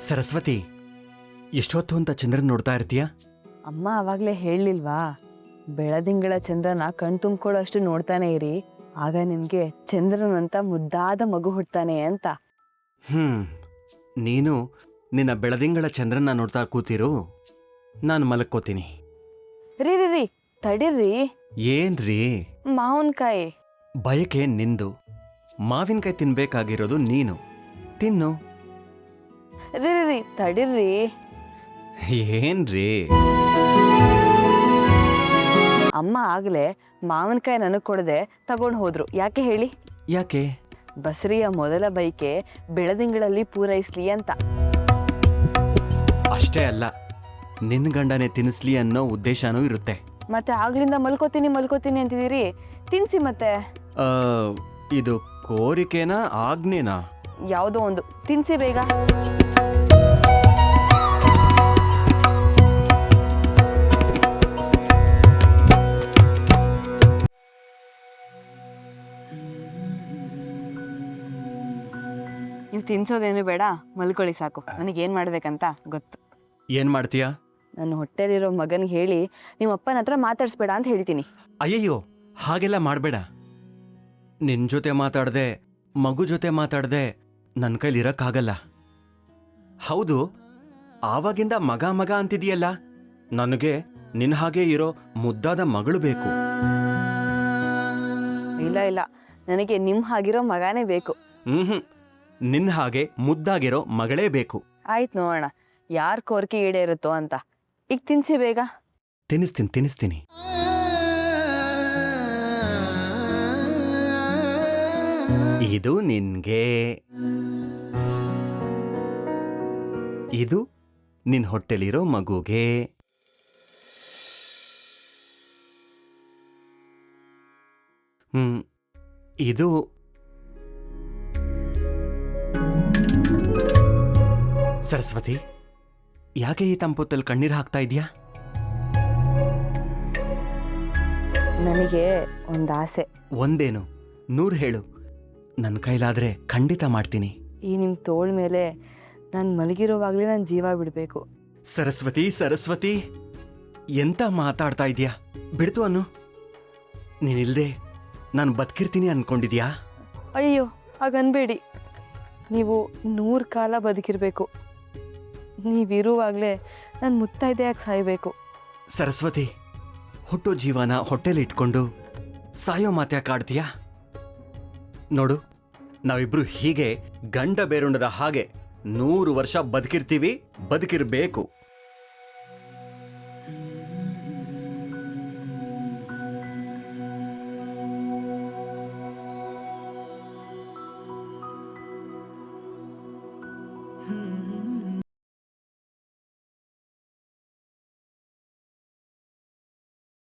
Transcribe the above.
ಸರಸ್ವತಿ, ಎಷ್ಟೊತ್ತು ಅಂತ ಚಂದ್ರನ್ ನೋಡ್ತಾ ಇರ್ತೀಯ? ಅಮ್ಮ ಅವಾಗಲೇ ಹೇಳಲಿಲ್ವಾ, ಬೆಳದಿಂಗಳ ಚಂದ್ರನ ಕಣ್ ತುಂಬ್ಕೊಳ್ಳೋ ಅಷ್ಟು ನೋಡ್ತಾನೆ ಇರಿ, ಆಗ ನಿಮಗೆ ಚಂದ್ರನಂತ ಮುದ್ದಾದ ಮಗು ಹುಡ್ತಾನೆ ಅಂತ. ನೀನು ನಿನ್ನ ಬೆಳದಿಂಗಳ ಚಂದ್ರನ್ನ ನೋಡ್ತಾ ಕೂತಿರು, ನಾನು ಮಲಕ್ಕೋತೀನಿ. ರೀ ರೀ ರೀ ತಡೀರ್ರಿ. ಏನ್ರೀ? ಮಾವಿನಕಾಯಿ. ಬಯಕೆ ನಿಂದು, ಮಾವಿನಕಾಯಿ ತಿನ್ಬೇಕಾಗಿರೋದು ನೀನು. ತಿನ್ನು. ರೀ ರೀ ರೀ ತಡೀರ್ರಿ. ಏನ್ರೀ? ಅಮ್ಮ ಆಗ್ಲೇ ಮಾವಿನಕಾಯಿ ನನಗೆ ಕೊಡದೆ ತಗೊಂಡು ಹೋದ್ರು. ಯಾಕೆ ಹೇಳಿ? ಯಾಕೆ? ಬಸರಿಯ ಮೊದಲ ಬೈಕೆ ಬೆಳದಿಂಗಳಲ್ಲಿ ಪೂರೈಸ್ಲಿ ಅಂತ. ಅಷ್ಟೇ ಅಲ್ಲ, ನಿನ್ನ ಗಂಡನೇ ತಿನ್ನಿಸ್ಲಿ ಅನ್ನೋ ಉದ್ದೇಶನೂ ಇರುತ್ತೆ. ಮತ್ತೆ ಆಗ್ಲಿಂದ ಮಲ್ಕೋತೀನಿ ಅಂತಿದ್ದೀರಿ, ತಿನ್ಸಿ ಮತ್ತೆ. ಇದು ಕೋರಿಕೆನಾ ಆಜ್ಞೆನಾ? ಯಾವುದೋ ಒಂದು, ತಿನ್ಸಿ ಬೇಗ. ನೀವು ತಿನ್ಸೋದೇನು ಬೇಡ, ಮಲ್ಕೊಳ್ಳಿ ಸಾಕು. ನನಗೇನು ಮಾಡ್ಬೇಕಂತ ಗೊತ್ತು. ಏನ್ ಮಾಡ್ತೀಯಾ? ನನ್ನ ಹೊಟ್ಟೆಲಿರೋ ಮಗನಿಗೆ ಹೇಳಿ ನಿಮ್ಮ ಅಪ್ಪನ ಹತ್ರ ಮಾತಾಡಿಸ್ಬೇಡ ಅಂತ ಹೇಳ್ತೀನಿ. ಅಯ್ಯಯ್ಯೋ, ಹಾಗೆಲ್ಲ ಮಾಡಬೇಡ. ನಿನ್ ಜೊತೆ ಮಾತಾಡ್ದೆ, ಮಗು ಜೊತೆ ಮಾತಾಡ್ದೆ ನನ್ನ ಕೈಲಿರಕ್ಕಾಗಲ್ಲ. ಹೌದು, ಆವಾಗಿಂದ ಮಗ ಮಗ ಅಂತಿದೀಯಲ್ಲ, ನನಗೆ ನಿನ್ನ ಹಾಗೆ ಇರೋ ಮುದ್ದಾದ ಮಗಳು ಬೇಕು. ಇಲ್ಲ ಇಲ್ಲ, ನನಗೆ ನಿಮ್ಮ ಹಾಗಿರೋ ಮಗನೇ ಬೇಕು. ನಿನ್ನ ಹಾಗೆ ಮುದ್ದಾಗಿರೋ ಮಗಳೇ ಬೇಕು. ಆಯ್ತು, ನೋಡೋಣ ಯಾರ ಕೋರಿಕೆ ಈಡೇರುತ್ತೋ ಅಂತ. ಈಗ ತಿನ್ಸಿ ಬೇಗ. ತಿನ್ನಿಸ್ತೀನಿ. ಇದು ನಿನ್ಗೆ, ಇದು ನಿನ್ ಹೊಟ್ಟೆಲಿರೋ ಮಗುಗೆ. ಇದು ಸರಸ್ವತಿ, ಯಾಕೆ ಈ ತಂಪೊತ್ತಲ್ಲಿ ಕಣ್ಣೀರು ಹಾಕ್ತಾ ಇದೀಯಾ? ನನಗೆ ಒಂದು ಆಸೆ. ಒಂದೇನು, 100 ಹೇಳು. ನನ್ನ ಕೈಲಾದ್ರೆ ಖಂಡಿತ ಮಾಡ್ತೀನಿ. ಈ ನಿಮ್ಮ ತೋಳ ಮೇಲೆ ನಾನು ಮಲಗಿರೋವಾಗಲೇ ನನ್ನ ಜೀವ ಬಿಡಬೇಕು. ಸರಸ್ವತಿ, ಎಂತ ಮಾತಾಡ್ತಾ ಇದೀಯಾ? ಬಿಡ್ತು ಅನ್ನು. ನೀನಿಲ್ದೆ ನಾನು ಬದುಕಿರ್ತೀನಿ ಅನ್ಕೊಂಡಿದ್ಯಾ? ಅಯ್ಯೋ, ಹಾಗನ್ಬೇಡಿ. ನೀವು 100 ಕಾಲ ಬದುಕಿರಬೇಕು. ನೀವಿರುವಾಗಲೇ ನಾನು ಮುತ್ತೈದೆಯಾಗಿ ಸಾಯಬೇಕು. ಸರಸ್ವತಿ, ಹುಟ್ಟೋ ಜೀವನ ಹೊಟ್ಟೆಲಿ ಇಟ್ಕೊಂಡು ಸಾಯೋ ಮಾತ್ಯಾಕೆ ಆಡ್ತೀಯಾ? ನೋಡು, ನಾವಿಬ್ರು ಹೀಗೆ ಗಂಡ ಬೇರುಂಡದ ಹಾಗೆ 100 ವರ್ಷ ಬದುಕಿರ್ತೀವಿ, ಬದುಕಿರ್ಬೇಕು.